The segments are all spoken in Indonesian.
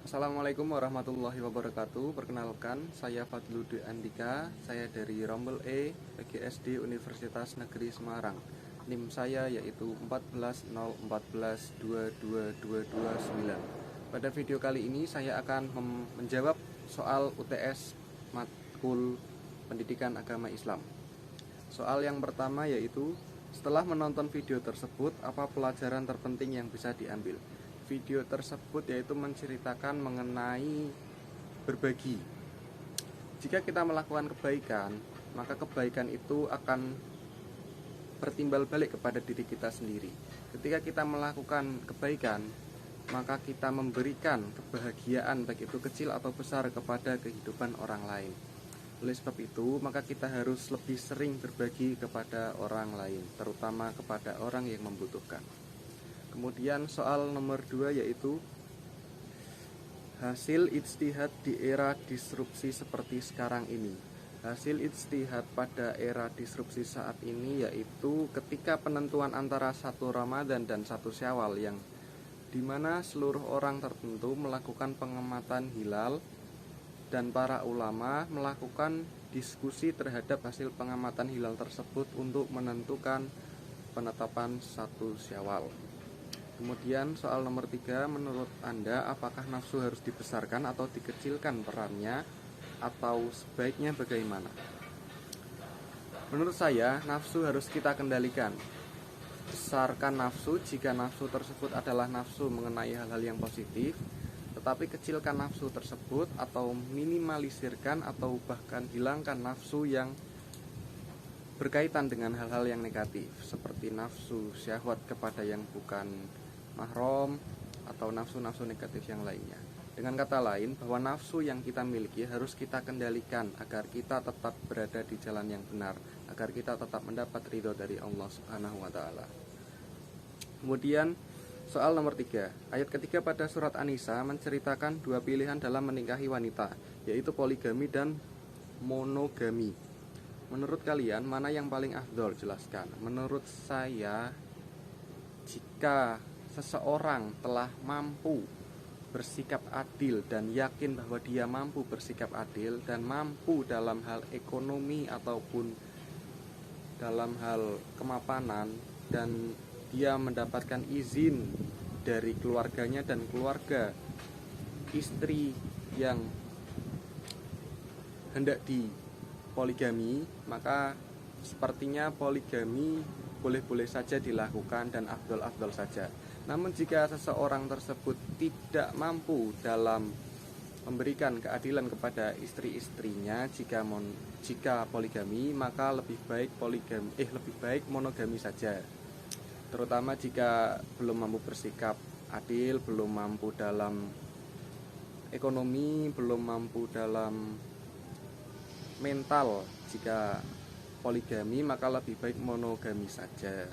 Assalamualaikum warahmatullahi wabarakatuh. Perkenalkan, saya Fadlude Andika. Saya dari Rombel E, PGSD Universitas Negeri Semarang. NIM saya yaitu 1401422229. Pada video kali ini saya akan menjawab soal UTS matkul Pendidikan Agama Islam. Soal yang pertama yaitu, setelah menonton video tersebut, apa pelajaran terpenting yang bisa diambil? Video tersebut yaitu menceritakan mengenai berbagi. Jika kita melakukan kebaikan, maka kebaikan itu akan bertimbal balik kepada diri kita sendiri. Ketika kita melakukan kebaikan, maka kita memberikan kebahagiaan baik itu kecil atau besar kepada kehidupan orang lain. Oleh sebab itu, maka kita harus lebih sering berbagi kepada orang lain, terutama kepada orang yang membutuhkan. Kemudian soal nomor 2 yaitu hasil ijtihad di era disrupsi seperti sekarang ini. Hasil ijtihad pada era disrupsi saat ini yaitu ketika penentuan antara 1 Ramadan dan 1 Syawal, yang dimana seluruh orang tertentu melakukan pengamatan hilal dan para ulama melakukan diskusi terhadap hasil pengamatan hilal tersebut untuk menentukan penetapan 1 Syawal. Kemudian soal nomor 3, menurut Anda apakah nafsu harus dibesarkan atau dikecilkan perannya, atau sebaiknya bagaimana? Menurut saya, nafsu harus kita kendalikan. Besarkan nafsu jika nafsu tersebut adalah nafsu mengenai hal-hal yang positif, tetapi kecilkan nafsu tersebut atau minimalisirkan atau bahkan hilangkan nafsu yang berkaitan dengan hal-hal yang negatif, seperti nafsu syahwat kepada yang bukan mahram atau nafsu-nafsu negatif yang lainnya. Dengan kata lain, bahwa nafsu yang kita miliki harus kita kendalikan agar kita tetap berada di jalan yang benar, agar kita tetap mendapat ridho dari Allah Subhanahu wa Ta'ala. Kemudian soal nomor 3, ayat ketiga pada surat An-Nisa menceritakan 2 pilihan dalam menikahi wanita, yaitu poligami dan monogami. Menurut kalian, mana yang paling afdol? Jelaskan. Menurut saya, jika seseorang telah mampu bersikap adil dan yakin bahwa dia mampu bersikap adil dan mampu dalam hal ekonomi ataupun dalam hal kemapanan, dan dia mendapatkan izin dari keluarganya dan keluarga istri yang hendak dipoligami, maka sepertinya poligami boleh-boleh saja dilakukan dan afdol-afdol saja. Namun jika seseorang tersebut tidak mampu dalam memberikan keadilan kepada istri-istrinya jika poligami, maka lebih baik monogami saja. Terutama jika belum mampu bersikap adil, belum mampu dalam ekonomi, belum mampu dalam mental. Jika poligami, maka lebih baik monogami saja.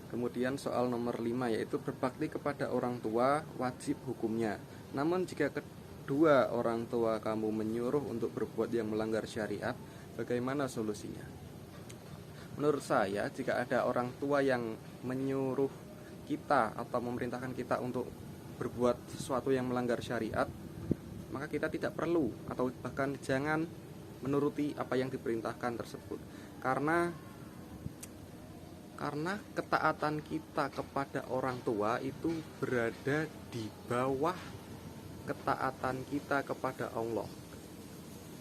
Kemudian soal nomor 5 yaitu berbakti kepada orang tua wajib hukumnya. Namun jika kedua orang tua kamu menyuruh untuk berbuat yang melanggar syariat, bagaimana solusinya? Menurut saya, jika ada orang tua yang menyuruh kita atau memerintahkan kita untuk berbuat sesuatu yang melanggar syariat, maka kita tidak perlu atau bahkan jangan menuruti apa yang diperintahkan tersebut. Karena ketaatan kita kepada orang tua itu berada di bawah ketaatan kita kepada Allah.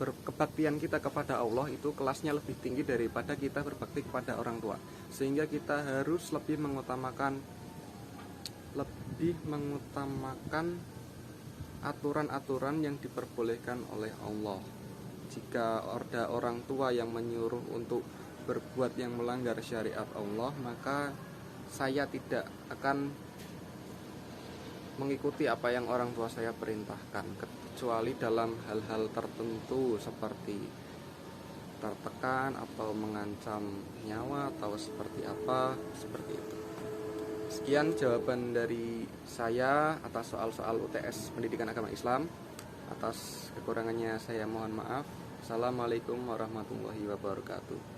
Kebaktian kita kepada Allah itu kelasnya lebih tinggi daripada kita berbakti kepada orang tua, sehingga kita harus lebih mengutamakan aturan-aturan yang diperbolehkan oleh Allah. Jika ada orang tua yang menyuruh untuk berbuat yang melanggar syariat Allah, maka saya tidak akan mengikuti apa yang orang tua saya perintahkan, kecuali dalam hal-hal tertentu seperti tertekan atau mengancam nyawa atau seperti itu. Sekian jawaban dari saya atas soal-soal UTS Pendidikan Agama Islam. Atas kekurangannya saya mohon maaf. Assalamualaikum warahmatullahi wabarakatuh.